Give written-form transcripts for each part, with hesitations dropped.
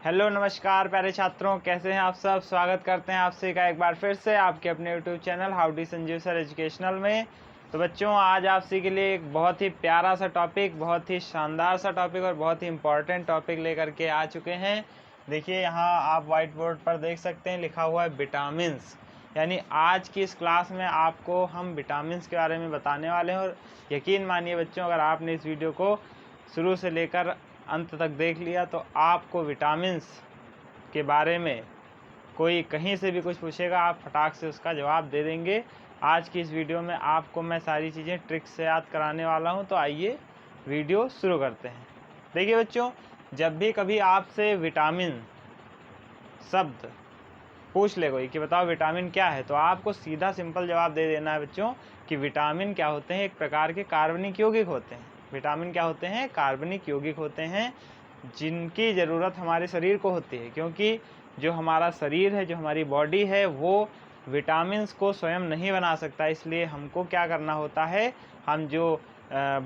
Hello नमस्कार प्यारे छात्रों, कैसे हैं आप सब। स्वागत करते हैं आपसे का एक बार फिर से आपके अपने YouTube channel how D Sanjeev sir educational में। तो बच्चों, आज आपसे के लिए एक बहुत ही प्यारा सा टॉपिक, बहुत ही शानदार सा टॉपिक और बहुत ही इम्पॉर्टेंट टॉपिक लेकर के आ चुके हैं। देखिए यहाँ आप व्हाइट बोर्ड पर देख सकते हैं, लिखा हुआ है विटामिन्स। यानी आज की इस क्लास में आपको हम विटामिन्स के बारे में बताने वाले हैं। और यकीन मानिए बच्चों, अगर आपने इस वीडियो को शुरू से लेकर अंत तक देख लिया तो आपको विटामिन्स के बारे में कोई कहीं से भी कुछ पूछेगा, आप फटाक से उसका जवाब दे देंगे। आज की इस वीडियो में आपको मैं सारी चीज़ें ट्रिक से याद कराने वाला हूं। तो आइए वीडियो शुरू करते हैं। देखिए बच्चों, जब भी कभी आपसे विटामिन शब्द पूछ ले कोई कि बताओ विटामिन क्या है, तो आपको सीधा सिंपल जवाब दे देना है बच्चों कि विटामिन क्या होते हैं, एक प्रकार के कार्बनिक यौगिक होते हैं। विटामिन क्या होते हैं? कार्बनिक यौगिक होते हैं, जिनकी ज़रूरत हमारे शरीर को होती है। क्योंकि जो हमारा शरीर है, जो हमारी बॉडी है, वो विटामिन्स को स्वयं नहीं बना सकता। इसलिए हमको क्या करना होता है, हम जो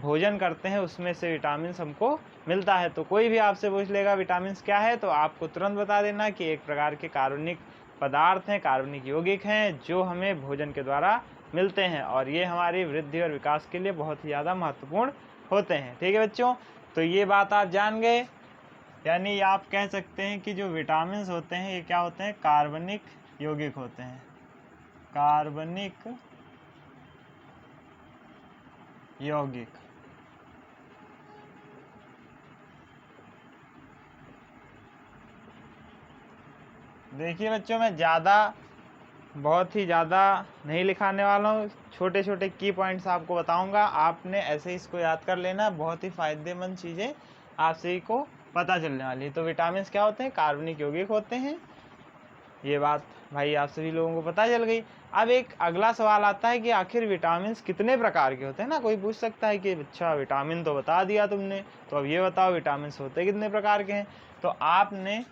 भोजन करते हैं उसमें से विटामिन्स हमको मिलता है। तो कोई भी आपसे पूछ लेगा विटामिन्स क्या है, तो आपको तुरंत बता देना कि एक प्रकार के कार्बनिक पदार्थ हैं, कार्बनिक यौगिक हैं, जो हमें भोजन के द्वारा मिलते हैं और ये हमारी वृद्धि और विकास के लिए बहुत ही ज़्यादा महत्वपूर्ण होते हैं। ठीक है बच्चों, तो ये बात आप जान गए। यानी आप कह सकते हैं कि जो विटामिन्स होते हैं ये क्या होते हैं? कार्बनिक यौगिक होते हैं। कार्बनिक यौगिक। देखिए बच्चों, मैं बहुत ही ज़्यादा नहीं लिखाने वाला हूँ, छोटे छोटे की पॉइंट्स आपको बताऊंगा। आपने ऐसे ही इसको याद कर लेना, बहुत ही फ़ायदेमंद चीज़ें आपसे ही को पता चलने वाली। तो विटामिन्स क्या होते हैं? कार्बनिक यौगिक होते हैं। ये बात भाई आप सभी लोगों को पता चल गई। अब एक अगला सवाल आता है कि आखिर विटामिन्स कितने प्रकार के होते हैं ना। कोई पूछ सकता है कि अच्छा विटामिन तो बता दिया तुमने, तो अब ये बताओ विटामिन्स होते कितने प्रकार के हैं। तो आपने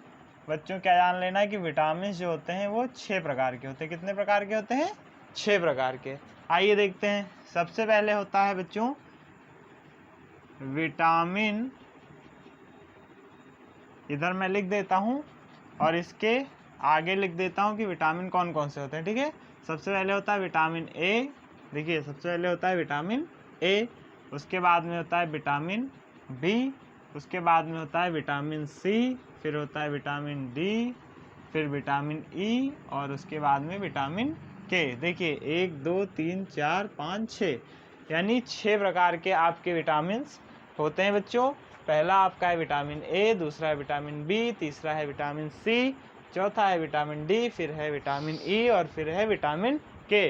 बच्चों क्या जान लेना है कि विटामिन्स जो होते हैं वो 6 प्रकार के होते हैं। कितने प्रकार के होते हैं? 6 प्रकार के। आइए देखते हैं। सबसे पहले होता है बच्चों विटामिन, इधर मैं लिख देता हूँ और इसके आगे लिख देता हूँ कि विटामिन कौन कौन से होते हैं। ठीक है, सबसे पहले होता है विटामिन ए। देखिए सबसे पहले होता है विटामिन ए, उसके बाद में होता है विटामिन बी, उसके बाद में होता है विटामिन सी, फिर होता है विटामिन डी, फिर विटामिन ई और उसके बाद में विटामिन के। देखिए 1 2 3 4 5 6, यानी 6 प्रकार के आपके विटामिन्स होते हैं बच्चों। पहला आपका है विटामिन ए, दूसरा है विटामिन बी, तीसरा है विटामिन सी, चौथा है विटामिन डी, फिर है विटामिन ई और फिर है विटामिन के।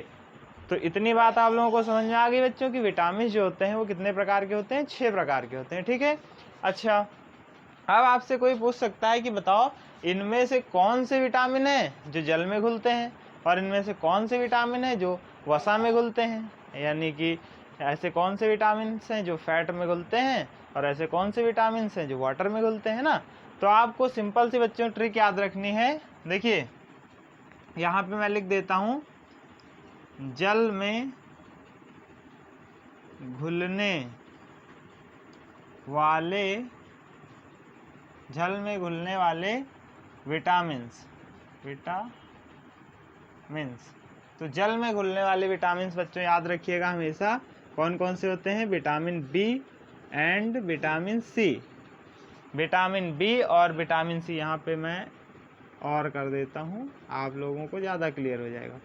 तो इतनी बात आप लोगों को समझ में आ गई बच्चों कि विटामिन जो होते हैं वो कितने प्रकार के होते हैं? 6 प्रकार के होते हैं। ठीक है, अच्छा अब आपसे कोई पूछ सकता है कि बताओ इनमें से कौन से विटामिन है जो जल में घुलते हैं और इनमें से कौन से विटामिन है जो वसा में घुलते हैं। यानी कि ऐसे कौन से विटामिन हैं जो फैट में घुलते हैं और ऐसे कौन से विटामिन हैं जो वाटर में घुलते हैं ना। तो आपको सिंपल सी बच्चों ट्रिक याद रखनी है। देखिए यहाँ पे मैं लिख देता हूँ जल में घुलने वाले विटामिन्स। तो जल में घुलने वाले विटामिन्स बच्चों याद रखिएगा हमेशा कौन कौन से होते हैं? Vitamin B and vitamin C. Vitamin B और विटामिन सी यहाँ पे मैं और कर देता हूँ, आप लोगों को ज़्यादा क्लियर हो जाएगा।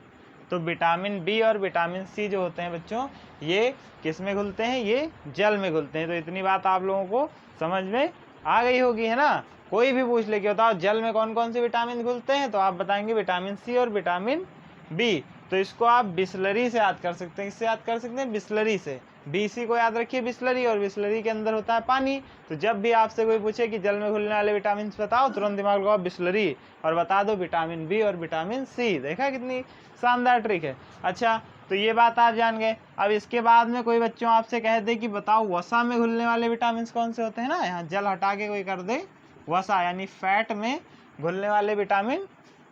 तो विटामिन बी और विटामिन सी जो होते हैं बच्चों, ये किस में घुलते हैं? ये जल में घुलते हैं। तो इतनी बात आप लोगों को समझ में आ गई होगी, है ना। कोई भी पूछ ले कि बताओ जल में कौन कौन से विटामिन घुलते हैं, तो आप बताएंगे विटामिन सी और विटामिन बी। तो इसको आप बिस्लरी से याद कर सकते हैं। इससे याद कर सकते हैं बिस्लरी से। बीसी को याद रखिए बिस्लरी, और बिस्लरी के अंदर होता है पानी। तो जब भी आपसे कोई पूछे कि जल में घुलने वाले विटामिन बताओ, तुरंत दिमाग लगाओ बिस्लरी और बता दो विटामिन बी और विटामिन सी। देखा कितनी शानदार ट्रिक है। अच्छा, तो ये बात आप जान गए। अब इसके बाद में कोई बच्चों आपसे कह दे कि बताओ वसा में घुलने वाले विटामिन कौन से होते हैं ना, यहाँ जल हटा के कोई कर दे वसा यानी फैट में घुलने वाले विटामिन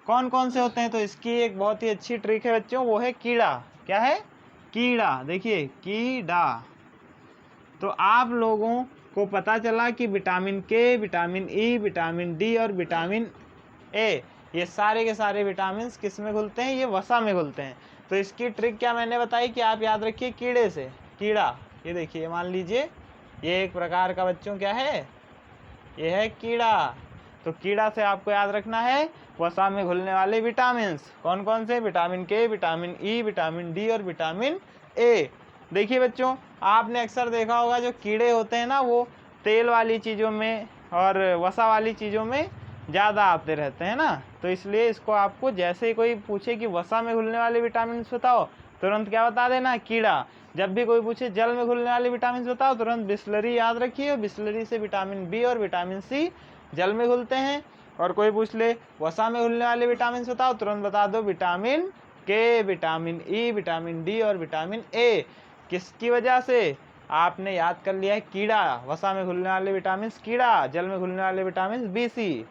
कौन कौन से होते हैं, तो इसकी एक बहुत ही अच्छी ट्रिक है बच्चों, वो है कीड़ा। क्या है? कीड़ा। देखिए कीड़ा। तो आप लोगों को पता चला कि विटामिन के, विटामिन ई, विटामिन डी और विटामिन ए, ये सारे के सारे विटामिन किस में घुलते हैं? ये वसा में घुलते हैं। तो इसकी ट्रिक क्या मैंने बताई कि आप याद रखिए कीड़े से। कीड़ा, ये देखिए मान लीजिए ये एक प्रकार का बच्चों क्या है? ये है कीड़ा। तो कीड़ा से आपको याद रखना है वसा में घुलने वाले विटामिन। कौन कौन से? विटामिन के, विटामिन ई, विटामिन डी और विटामिन ए। देखिए बच्चों, आपने अक्सर देखा होगा जो कीड़े होते हैं ना, वो तेल वाली चीज़ों में और वसा वाली चीज़ों में ज़्यादा आते रहते हैं ना। तो इसलिए इसको आपको जैसे ही कोई पूछे कि वसा में घुलने वाले विटामिन बताओ, तुरंत क्या बता देना? कीड़ा। जब भी कोई पूछे जल में घुलने वाले विटामिन बताओ, तुरंत बिस्लरी याद रखिए। बिस्लरी से विटामिन बी और विटामिन सी जल में घुलते हैं। और कोई पूछ ले वसा में घुलने वाले विटामिन बताओ, तुरंत बता दो विटामिन के, विटामिन ई, विटामिन डी और विटामिन ए। किसकी वजह से? आपने याद कर लिया है कीड़ा। वसा में घुलने वाले विटामिन कीड़ा, जल में घुलने वाले विटामिन बी सी,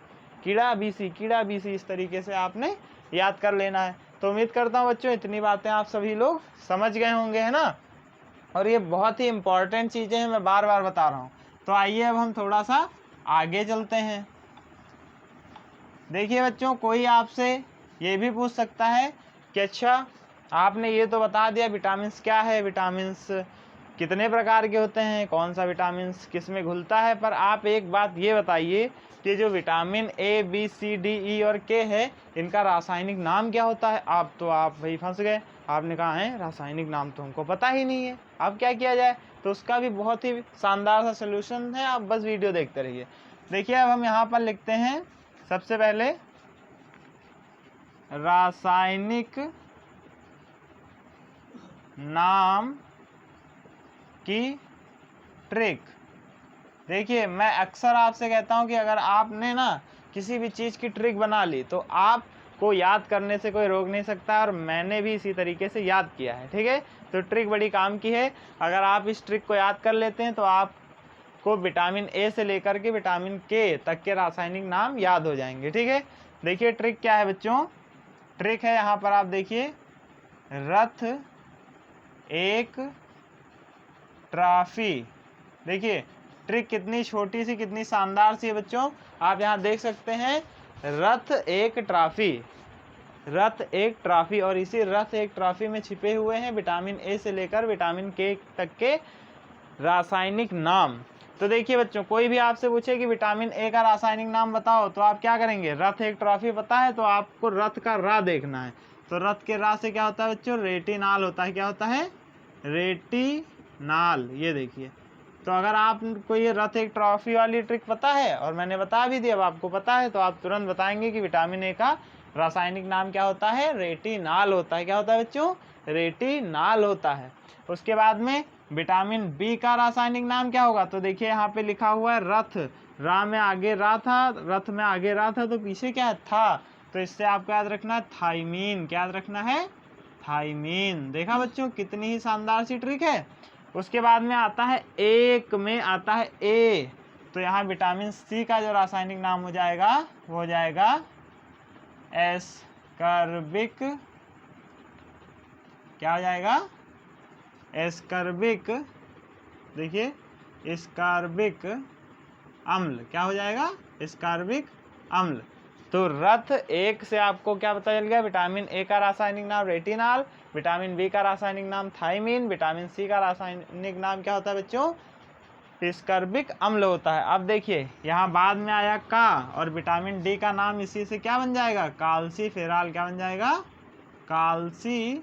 कीड़ा बी सी, कीड़ा बी सी, इस तरीके से आपने याद कर लेना है। तो उम्मीद करता हूँ बच्चों इतनी बातें आप सभी लोग समझ गए होंगे, है ना। और ये बहुत ही इम्पॉर्टेंट चीज़ें हैं, मैं बार बार बता रहा हूँ। तो आइए अब हम थोड़ा सा आगे चलते हैं। देखिए बच्चों, कोई आपसे ये भी पूछ सकता है कि अच्छा आपने ये तो बता दिया विटामिन्स क्या है, विटामिन्स कितने प्रकार के होते हैं, कौन सा विटामिन्स किस में घुलता है, पर आप एक बात ये बताइए कि जो vitamin A, B, C, D, E और के है, इनका रासायनिक नाम क्या होता है? आप भाई फंस गए। आपने कहा है रासायनिक नाम तो हमको पता ही नहीं है, अब क्या किया जाए? तो उसका भी बहुत ही शानदार सा सलूशन है, आप बस वीडियो देखते रहिए। देखिए अब हम यहाँ पर लिखते हैं सबसे पहले रासायनिक नाम की ट्रिक। देखिए मैं अक्सर आपसे कहता हूं कि अगर आपने ना किसी भी चीज़ की ट्रिक बना ली तो आपको याद करने से कोई रोक नहीं सकता, और मैंने भी इसी तरीके से याद किया है, ठीक है। तो ट्रिक बड़ी काम की है। अगर आप इस ट्रिक को याद कर लेते हैं तो आपको विटामिन ए से लेकर के विटामिन के तक के रासायनिक नाम याद हो जाएंगे, ठीक है। देखिए ट्रिक क्या है बच्चों? ट्रिक है यहाँ पर आप देखिए, रथ एक ट्रॉफी। देखिए ट्रिक कितनी छोटी सी, कितनी शानदार सी है बच्चों। आप यहाँ देख सकते हैं रथ एक ट्रॉफी, रथ एक ट्रॉफी, और इसी रथ एक ट्रॉफी में छिपे हुए हैं विटामिन ए से लेकर विटामिन के तक के रासायनिक नाम। तो देखिए बच्चों, कोई भी आपसे पूछे कि विटामिन ए का रासायनिक नाम बताओ, तो आप क्या करेंगे? रथ एक ट्रॉफी पता है तो आपको रथ का रा देखना है। तो रथ के रा से क्या होता है बच्चों? रेटिनाल होता है। क्या होता है? रेटिनाल। ये देखिए, तो अगर आपको ये रथ एक ट्रॉफी वाली ट्रिक पता है और मैंने बता भी दी, अब आपको पता है, तो आप तुरंत बताएंगे कि विटामिन ए का रासायनिक नाम क्या होता है? रेटिनाल होता है। क्या होता है बच्चों? रेटिनाल होता है। उसके बाद में विटामिन बी का रासायनिक नाम क्या होगा? तो देखिए यहाँ पे लिखा हुआ है रथ, रा में आगे रा था, रथ में आगे रा था, तो पीछे क्या है? था। तो इससे आपको याद रखना है थाइमीन। क्या याद रखना है? थाइमीन। देखा बच्चों कितनी ही शानदार सी ट्रिक है। उसके बाद में आता है एक में आता है ए, तो यहाँ विटामिन सी का जो रासायनिक नाम हो जाएगा वो हो जाएगा एस्कर्बिक। क्या हो जाएगा? एस्कर्बिक। देखिए एस्कर्बिक अम्ल। क्या हो जाएगा? एस्कर्बिक अम्ल। तो रथ एक से आपको क्या पता चल गया? विटामिन ए का रासायनिक नाम रेटिनाल, विटामिन बी का रासायनिक नाम थाइमीन, विटामिन सी का रासायनिक नाम क्या होता है बच्चों? एस्कर्बिक अम्ल होता है। अब देखिए यहाँ बाद में आया का, और विटामिन डी का नाम इसी से क्या बन जाएगा? काल्सीफेराल। क्या बन जाएगा? काल्सीफेराल।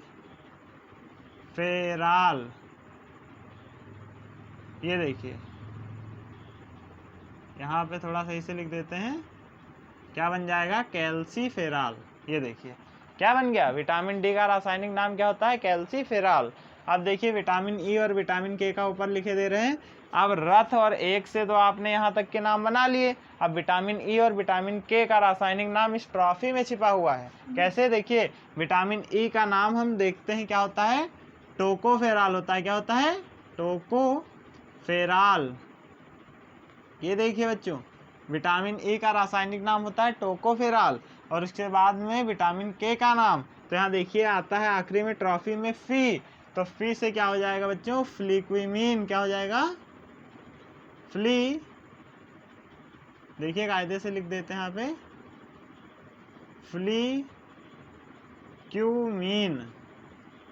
ये देखिए यहाँ पे थोड़ा सही से लिख देते हैं, क्या बन जाएगा? कैल्सीफेराल। ये देखिए क्या बन गया? विटामिन डी का रासायनिक नाम क्या होता है? कैल्सीफेराल। अब देखिए विटामिन ई और विटामिन के का ऊपर लिखे दे रहे हैं। अब रथ और एक से तो आपने यहाँ तक के नाम बना लिए, अब विटामिन ई और विटामिन के का रासायनिक नाम इस ट्रॉफी में छिपा हुआ है। कैसे? देखिए विटामिन ई का नाम हम देखते हैं क्या होता है? टोकोफेराल होता है। क्या होता है? टोकोफेराल। ये देखिए बच्चों, विटामिन ए का रासायनिक नाम होता है टोकोफेराल, और उसके बाद में विटामिन के का नाम, तो यहाँ देखिए आता है आखिरी में ट्रॉफी में फी, तो फी से क्या हो जाएगा बच्चों? फ्लिक्विमीन। क्या हो जाएगा? फ्ली, देखिए कायदे से लिख देते हैं यहाँ पे, फ्लीक्यूमीन।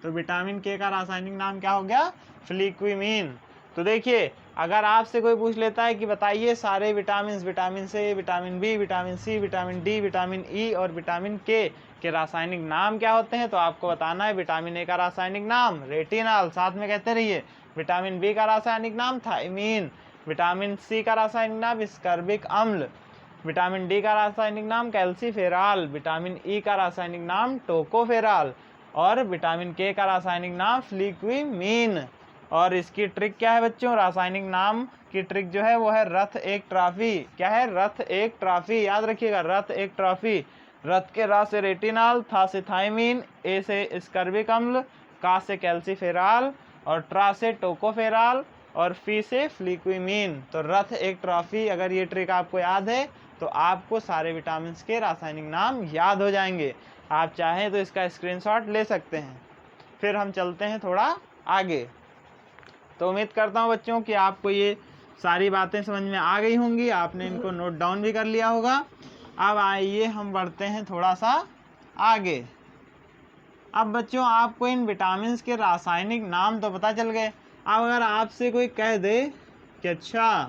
तो विटामिन के का रासायनिक नाम क्या हो गया? फ्लीक्यूमीन। तो देखिए अगर आपसे कोई पूछ लेता है कि बताइए सारे विटामिन, विटामिन से, vitamin B, vitamin C, vitamin D, vitamin E और विटामिन के रासायनिक नाम क्या होते हैं, तो आपको बताना है विटामिन ए का रासायनिक नाम रेटिनॉल, साथ में कहते रहिए। विटामिन बी का रासायनिक नाम थायमीन, विटामिन सी का रासायनिक नाम स्कर्बिक अम्ल, विटामिन डी का रासायनिक नाम कैल्सीफेरॉल, विटामिन ई का रासायनिक नाम टोकोफेरॉल और विटामिन के का रासायनिक नाम फ्लीक्यूमीन। और इसकी ट्रिक क्या है बच्चों? रासायनिक नाम की ट्रिक जो है वो है रथ एक ट्रॉफी। क्या है? रथ एक ट्रॉफी, याद रखिएगा, रथ एक ट्रॉफी। रथ के रा से रेटिनॉल, था से थायमीन, ए से स्कर्बिक अम्ल, का से कैल्सीफेरॉल और ट्रा से टोकोफेरॉल और फी से फ्लीक्यूमीन। तो रथ एक ट्रॉफी, अगर ये ट्रिक आपको याद है तो आपको सारे विटामिन के रासायनिक नाम याद हो जाएंगे। आप चाहें तो इसका स्क्रीनशॉट ले सकते हैं। फिर हम चलते हैं थोड़ा आगे। तो उम्मीद करता हूँ बच्चों कि आपको ये सारी बातें समझ में आ गई होंगी, आपने इनको नोट डाउन भी कर लिया होगा। अब आइए हम बढ़ते हैं थोड़ा सा आगे। अब बच्चों आपको इन विटामिन के रासायनिक नाम तो पता चल गए। अब अगर आपसे कोई कह दे कि अच्छा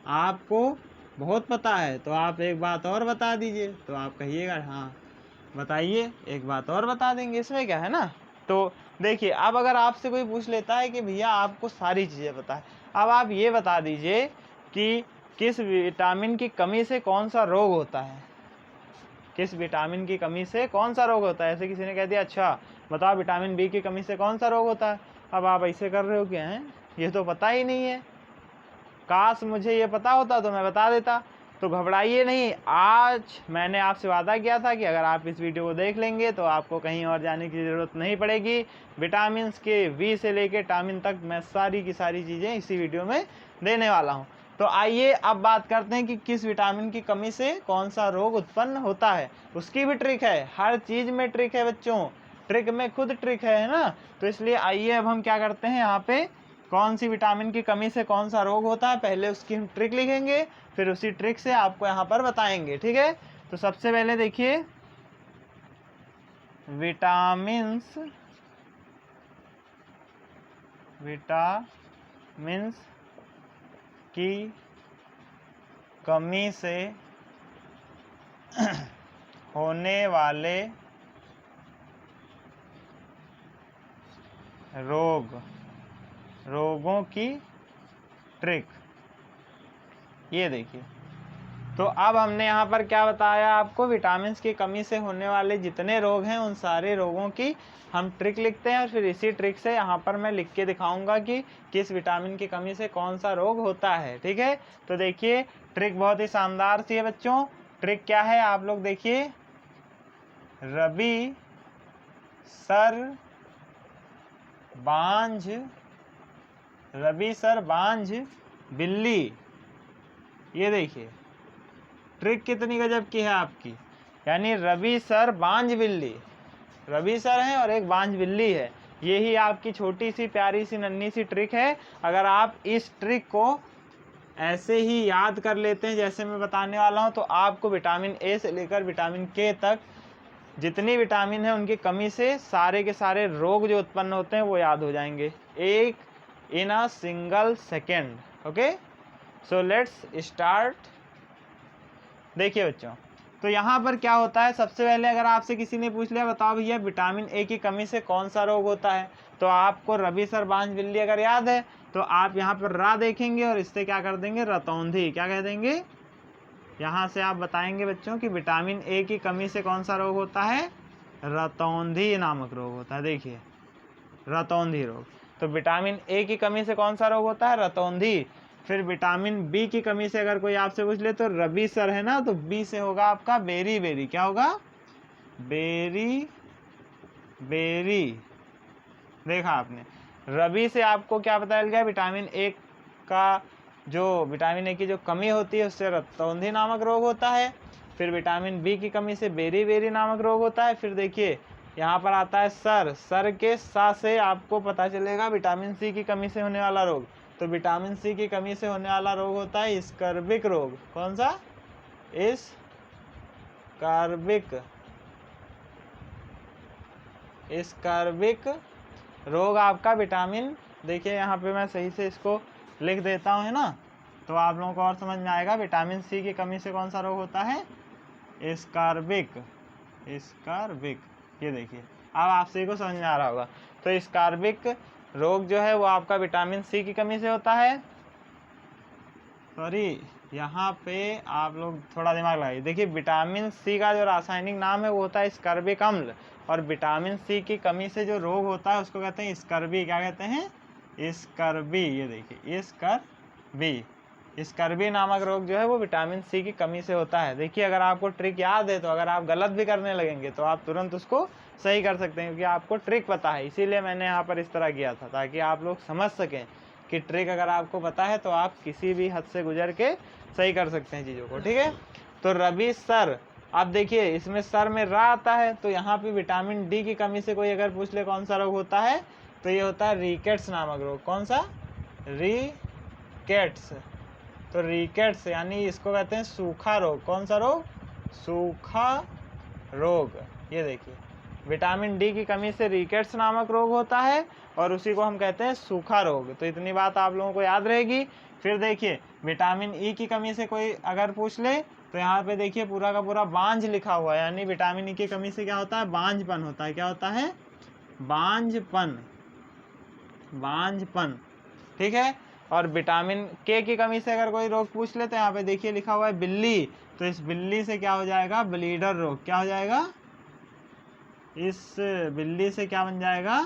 आपको बहुत पता है, तो आप एक बात और बता दीजिए, तो आप कहिएगा हाँ बताइए, एक बात और बता देंगे, इसमें क्या है ना। तो देखिए अब अगर आपसे कोई पूछ लेता है कि भैया आपको सारी चीज़ें पता है, अब आप ये बता दीजिए कि किस विटामिन की कमी से कौन सा रोग होता है, किस विटामिन की कमी से कौन सा रोग होता है। ऐसे किसी ने कह दिया अच्छा बताओ विटामिन बी की कमी से कौन सा रोग होता है। अब आप ऐसे कर रहे हो क्या है, ये तो पता ही नहीं है, काश मुझे ये पता होता तो मैं बता देता। तो घबराइए नहीं, आज मैंने आपसे वादा किया था कि अगर आप इस वीडियो को देख लेंगे तो आपको कहीं और जाने की ज़रूरत नहीं पड़ेगी। विटामिन के वी से लेके टामिन तक मैं सारी की सारी चीज़ें इसी वीडियो में देने वाला हूँ। तो आइए अब बात करते हैं कि किस विटामिन की कमी से कौन सा रोग उत्पन्न होता है। उसकी भी ट्रिक है, हर चीज़ में ट्रिक है बच्चों, ट्रिक में खुद ट्रिक है ना। तो इसलिए आइए अब हम क्या करते हैं, यहाँ पे कौन सी विटामिन की कमी से कौन सा रोग होता है, पहले उसकी हम ट्रिक लिखेंगे, फिर उसी ट्रिक से आपको यहाँ पर बताएंगे, ठीक है। तो सबसे पहले देखिए विटामिन्स की कमी से होने वाले रोगों की ट्रिक, ये देखिए। तो अब हमने यहाँ पर क्या बताया आपको, विटामिन की कमी से होने वाले जितने रोग हैं उन सारे रोगों की हम ट्रिक लिखते हैं और फिर इसी ट्रिक से यहाँ पर मैं लिख के दिखाऊंगा कि किस विटामिन की कमी से कौन सा रोग होता है, ठीक है। तो देखिए ट्रिक बहुत ही शानदार सी है बच्चों। ट्रिक क्या है आप लोग देखिए, रबी सर बांझ बिल्ली, ये देखिए ट्रिक कितनी गजब की है आपकी। यानी रबी सर बांझ बिल्ली, रबी सर है और एक बांझ बिल्ली है, यही आपकी छोटी सी प्यारी सी नन्ही सी ट्रिक है। अगर आप इस ट्रिक को ऐसे ही याद कर लेते हैं जैसे मैं बताने वाला हूं, तो आपको विटामिन ए से लेकर विटामिन के तक जितनी विटामिन है उनकी कमी से सारे के सारे रोग जो उत्पन्न होते हैं वो याद हो जाएंगे एक in a single second. Okay, so let's start. देखिए बच्चों, तो यहाँ पर क्या होता है, सबसे पहले अगर आपसे किसी ने पूछ लिया बताओ भैया विटामिन ए की कमी से कौन सा रोग होता है, तो आपको रबी सर बांझ बिल्ली अगर याद है तो आप यहाँ पर रा देखेंगे और इससे क्या कर देंगे, रतौंधी, क्या कह देंगे, यहाँ से आप बताएंगे बच्चों कि विटामिन ए की कमी से कौन सा रोग होता है, रतौंधी नामक रोग होता है। देखिए रतौंधी रोग, तो विटामिन ए की कमी से कौन सा रोग होता है, रतौंधी। फिर विटामिन बी की कमी से अगर कोई आपसे पूछ ले तो रबी सर है ना, तो बी से होगा आपका बेरी बेरी, क्या होगा, बेरी बेरी। देखा आपने, रबी से आपको क्या पता चल गया, विटामिन ए का जो विटामिन ए की जो कमी होती है उससे रतौंधी नामक रोग होता है। फिर विटामिन बी की कमी से बेरी बेरी नामक रोग होता है। फिर देखिए यहाँ पर आता है सर, सर के सा से आपको पता चलेगा विटामिन सी की कमी से होने वाला रोग, तो विटामिन सी की कमी से होने वाला रोग होता है स्कर्विक रोग। कौन सा? स्कर्विक रोग आपका विटामिन, देखिए यहाँ पे मैं सही से इसको लिख देता हूँ, है ना, तो आप लोगों को और समझ में आएगा। विटामिन सी की कमी से कौन सा रोग होता है? स्कर्विक। ये देखिए अब आप सही को समझ में आ रहा होगा। तो स्कर्विक रोग जो है वो आपका विटामिन सी की कमी से होता है। सॉरी, यहाँ पे आप लोग थोड़ा दिमाग लगाइए। देखिए विटामिन सी का जो रासायनिक नाम है वो होता है स्कर्बिक अम्ल, और विटामिन सी की कमी से जो रोग होता है उसको कहते हैं स्कर्वी। क्या कहते हैं? स्कर्वी। ये देखिए स्कर्वी नामक रोग जो है वो विटामिन सी की कमी से होता है। देखिए अगर आपको ट्रिक याद है तो अगर आप गलत भी करने लगेंगे तो आप तुरंत उसको सही कर सकते हैं, क्योंकि आपको ट्रिक पता है। इसीलिए मैंने यहाँ पर इस तरह किया था, ताकि आप लोग समझ सकें कि ट्रिक अगर आपको पता है तो आप किसी भी हद से गुजर के सही कर सकते हैं चीज़ों को। ठीक है, तो रवि सर, अब देखिए इसमें सर में रा आता है, तो यहाँ पे विटामिन डी की कमी से कोई अगर पूछ ले कौन सा रोग होता है, तो ये होता है रिकेट्स नामक रोग। कौन सा? रिकेट्स। तो रिकेट्स यानी इसको कहते हैं सूखा रोग। कौन सा रोग? सूखा रोग। ये देखिए विटामिन डी की कमी से रिकेट्स नामक रोग होता है, और उसी को हम कहते हैं सूखा रोग। तो इतनी बात आप लोगों को याद रहेगी। फिर देखिए विटामिन ई की कमी से कोई अगर पूछ ले, तो यहाँ पे देखिए पूरा का पूरा बांझ लिखा हुआ है, यानी विटामिन ई की कमी से क्या होता है? बांझपन होता है। क्या होता है? बांझपन। ठीक है, और विटामिन के की कमी से अगर कोई रोग पूछ ले, तो यहाँ पे देखिए लिखा हुआ है बिल्ली, तो इस बिल्ली से क्या हो जाएगा? ब्लीडर रोग। क्या हो जाएगा? इस बिल्ली से क्या बन जाएगा?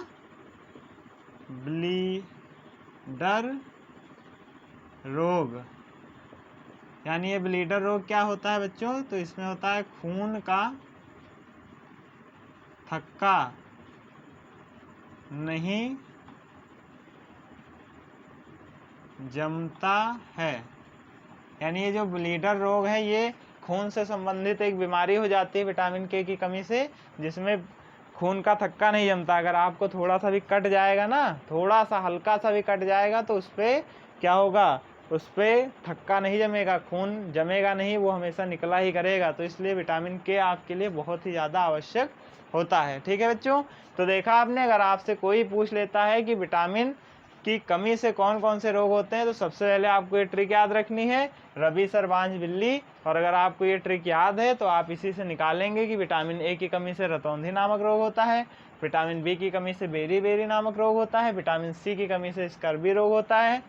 ब्लीडर रोग। यानी ये ब्लीडर रोग क्या होता है बच्चों? तो इसमें होता है खून का थक्का नहीं जमता है। यानी ये जो ब्लीडर रोग है ये खून से संबंधित एक बीमारी हो जाती है विटामिन के की कमी से, जिसमें खून का थक्का नहीं जमता। अगर आपको थोड़ा सा भी कट जाएगा ना, थोड़ा सा हल्का सा भी कट जाएगा, तो उस पर क्या होगा? उस पर थक्का नहीं जमेगा, खून जमेगा नहीं, वो हमेशा निकला ही करेगा। तो इसलिए विटामिन के आपके लिए बहुत ही ज़्यादा आवश्यक होता है। ठीक है बच्चों, तो देखा आपने, अगर आपसे कोई पूछ लेता है कि विटामिन की कमी से कौन कौन से रोग होते हैं, तो सबसे पहले आपको ये ट्रिक याद रखनी है, रवि सर बांझ बिल्ली। और अगर आपको ये ट्रिक याद है तो आप इसी से निकालेंगे कि विटामिन ए की कमी से रतौंधी नामक रोग होता है, विटामिन बी की कमी से बेरी बेरी नामक रोग होता है, विटामिन सी की कमी से स्कर्वी रोग होता है,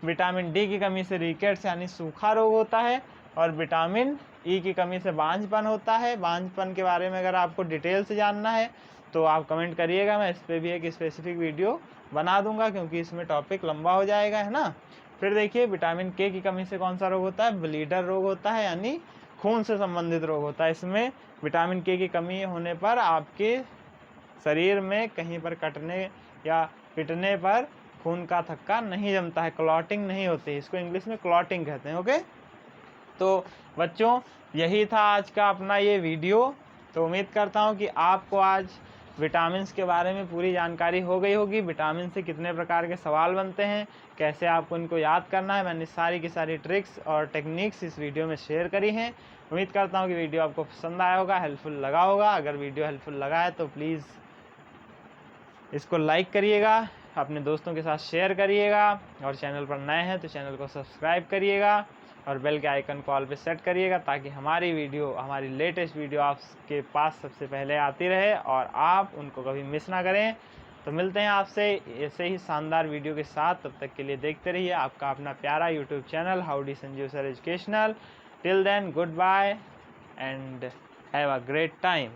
विटामिन डी की कमी से रिकेट्स यानी सूखा रोग होता है, और विटामिन ई की कमी से बांझपन होता है। बांझपन के बारे में अगर आपको डिटेल से जानना है तो आप कमेंट करिएगा, मैं इस पर भी एक स्पेसिफिक वीडियो बना दूंगा, क्योंकि इसमें टॉपिक लंबा हो जाएगा, है ना। फिर देखिए विटामिन के की कमी से कौन सा रोग होता है? ब्लीडर रोग होता है, यानी खून से संबंधित रोग होता है। इसमें विटामिन के की कमी होने पर आपके शरीर में कहीं पर कटने या पिटने पर खून का थक्का नहीं जमता है, क्लॉटिंग नहीं होती, इसको इंग्लिश में क्लॉटिंग कहते हैं। ओके, तो बच्चों यही था आज का अपना ये वीडियो। तो उम्मीद करता हूँ कि आपको आज विटामिन्स के बारे में पूरी जानकारी हो गई होगी। विटामिन से कितने प्रकार के सवाल बनते हैं, कैसे आपको इनको याद करना है, मैंने सारी की सारी ट्रिक्स और टेक्निक्स इस वीडियो में शेयर करी हैं। उम्मीद करता हूँ कि वीडियो आपको पसंद आया होगा, हेल्पफुल लगा होगा। अगर वीडियो हेल्पफुल लगा है तो प्लीज़ इसको लाइक करिएगा, अपने दोस्तों के साथ शेयर करिएगा, और चैनल पर नए हैं तो चैनल को सब्सक्राइब करिएगा, और बेल के आइकन को ऑल पे सेट करिएगा, ताकि हमारी लेटेस्ट वीडियो आपके पास सबसे पहले आती रहे और आप उनको कभी मिस ना करें। तो मिलते हैं आपसे ऐसे ही शानदार वीडियो के साथ, तब तक के लिए देखते रहिए आपका अपना प्यारा YouTube channel Howdy Sanjeev sir educational. Till then good bye and have a great time.